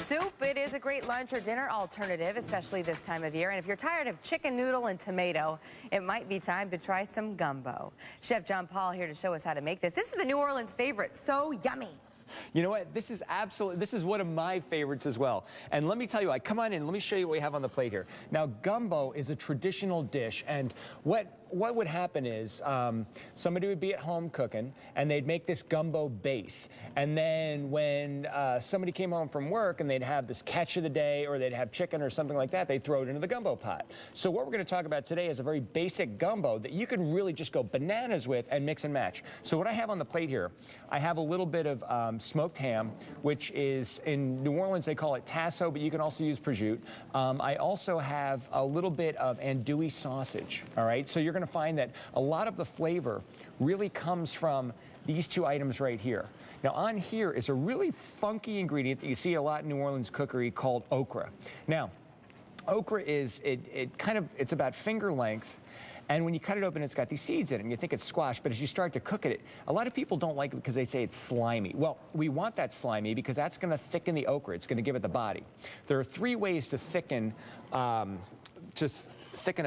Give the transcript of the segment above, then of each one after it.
Soup, it is a great lunch or dinner alternative, especially this time of year. And if you're tired of chicken noodle and tomato, it might be time to try some gumbo. Chef Jon-Paul here to show us how to make this. This is a New Orleans favorite. So yummy. You know what? This is one of my favorites as well. And let me tell you, come on in. Let me show you what we have on the plate here. Now, gumbo is a traditional dish, and what would happen is somebody would be at home cooking, and they'd make this gumbo base. And then when somebody came home from work and they'd have this catch of the day, or they'd have chicken or something like that, they'd throw it into the gumbo pot. So what we're going to talk about today is a very basic gumbo that you can really just go bananas with and mix and match. So what I have on the plate here, I have a little bit of smoked ham, which is, in New Orleans they call it tasso, but you can also use prosciutto. I also have a little bit of andouille sausage. All right, so you're going to find that a lot of the flavor really comes from these two items right here. Now on here is a really funky ingredient that you see a lot in New Orleans cookery called okra. Now, okra is, it's about finger length. And when you cut it open, it's got these seeds in it, and you think it's squash, but as you start to cook it, a lot of people don't like it because they say it's slimy. Well, we want that slimy because that's going to thicken the okra. It's going to give it the body. There are three ways to thicken a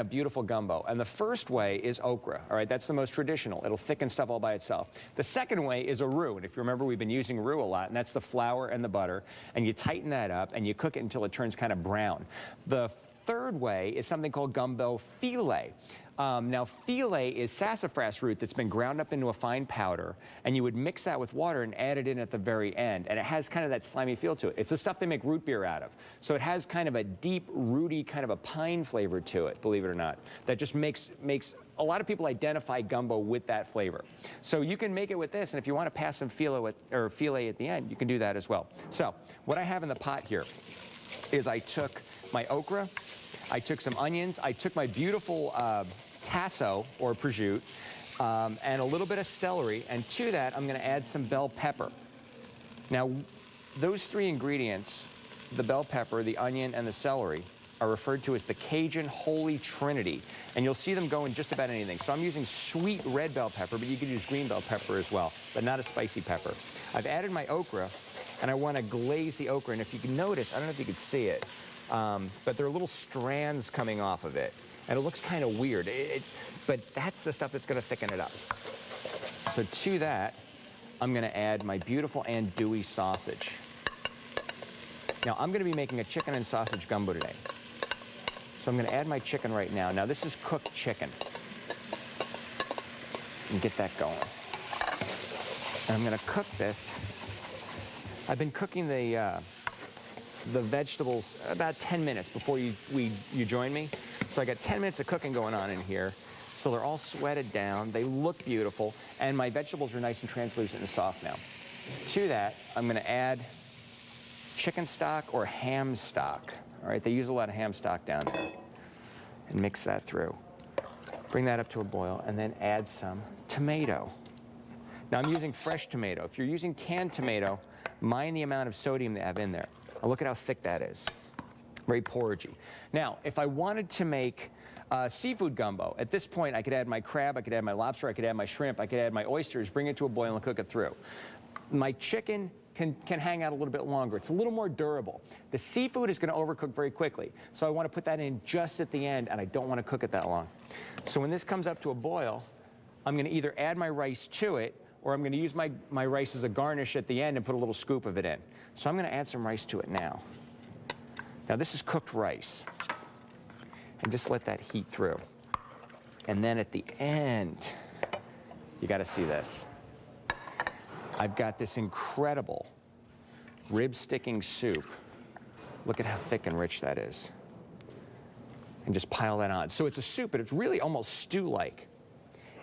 beautiful gumbo. And the first way is okra. All right, that's the most traditional. It'll thicken stuff all by itself. The second way is a roux. And if you remember, we've been using roux a lot, and that's the flour and the butter. And you tighten that up, and you cook it until it turns kind of brown. The third way is something called gumbo filet. Now, filet is sassafras root that's been ground up into a fine powder, and you would mix that with water and add it in at the very end, and it has kind of that slimy feel to it. It's the stuff they make root beer out of. So it has kind of a deep, rooty, kind of a pine flavor to it, believe it or not, that just makes a lot of people identify gumbo with that flavor. So you can make it with this, and if you want to pass some filet at the end, you can do that as well. So what I have in the pot here is I took my okra, I took some onions, I took my beautiful tasso or prosciutto, and a little bit of celery, and to that I'm going to add some bell pepper. Now, those three ingredients, the bell pepper, the onion, and the celery, are referred to as the Cajun Holy Trinity, and you'll see them go in just about anything. So I'm using sweet red bell pepper, but you could use green bell pepper as well, but not a spicy pepper. I've added my okra, and I want to glaze the okra, and if you can notice, I don't know if you can see it, but there are little strands coming off of it. And it looks kind of weird, but that's the stuff that's going to thicken it up. So to that, I'm going to add my beautiful andouille sausage. Now, I'm going to be making a chicken and sausage gumbo today. So I'm going to add my chicken right now. Now, this is cooked chicken. And get that going. And I'm going to cook this. I've been cooking the vegetables about 10 minutes before you join me. So I got 10 minutes of cooking going on in here. So they're all sweated down. They look beautiful. And my vegetables are nice and translucent and soft now. To that, I'm going to add chicken stock or ham stock. All right, they use a lot of ham stock down there. And mix that through. Bring that up to a boil, and then add some tomato. Now, I'm using fresh tomato. If you're using canned tomato, mind the amount of sodium they have in there. Now, look at how thick that is. Very porridgey. Now, if I wanted to make seafood gumbo, at this point I could add my crab, I could add my lobster, I could add my shrimp, I could add my oysters, bring it to a boil and cook it through. My chicken can hang out a little bit longer. It's a little more durable. The seafood is going to overcook very quickly, so I want to put that in just at the end, and I don't want to cook it that long. So when this comes up to a boil, I'm going to either add my rice to it, or I'm going to use my rice as a garnish at the end and put a little scoop of it in. So I'm going to add some rice to it now. Now, this is cooked rice, and just let that heat through. And then at the end, you got to see this. I've got this incredible rib-sticking soup. Look at how thick and rich that is. And just pile that on. So it's a soup, but it's really almost stew-like.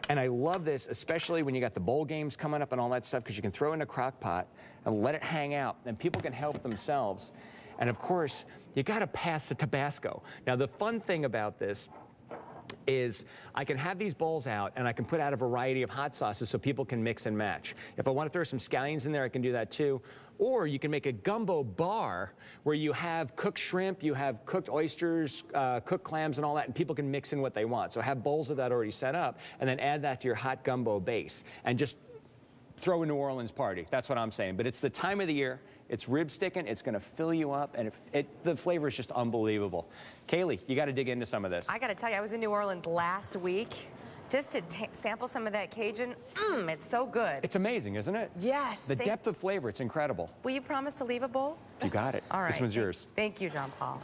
And I love this, especially when you got the bowl games coming up and all that stuff, because you can throw it in a crock pot and let it hang out, and people can help themselves. And of course, you got to pass the Tabasco. Now, the fun thing about this is I can have these bowls out, and I can put out a variety of hot sauces so people can mix and match. If I want to throw some scallions in there, I can do that too. Or you can make a gumbo bar where you have cooked shrimp, you have cooked oysters, cooked clams and all that, and people can mix in what they want. So have bowls of that already set up, and then add that to your hot gumbo base, and just throw a New Orleans party. That's what I'm saying. But it's the time of the year. It's rib sticking. It's going to fill you up, and the flavor is just unbelievable. Kaylee, you got to dig into some of this. I got to tell you, I was in New Orleans last week just to sample some of that Cajun. It's so good. It's amazing, isn't it? Yes. The depth of flavor, it's incredible. Will you promise to leave a bowl? You got it. All right. This one's yours. Thank you, Jon-Paul.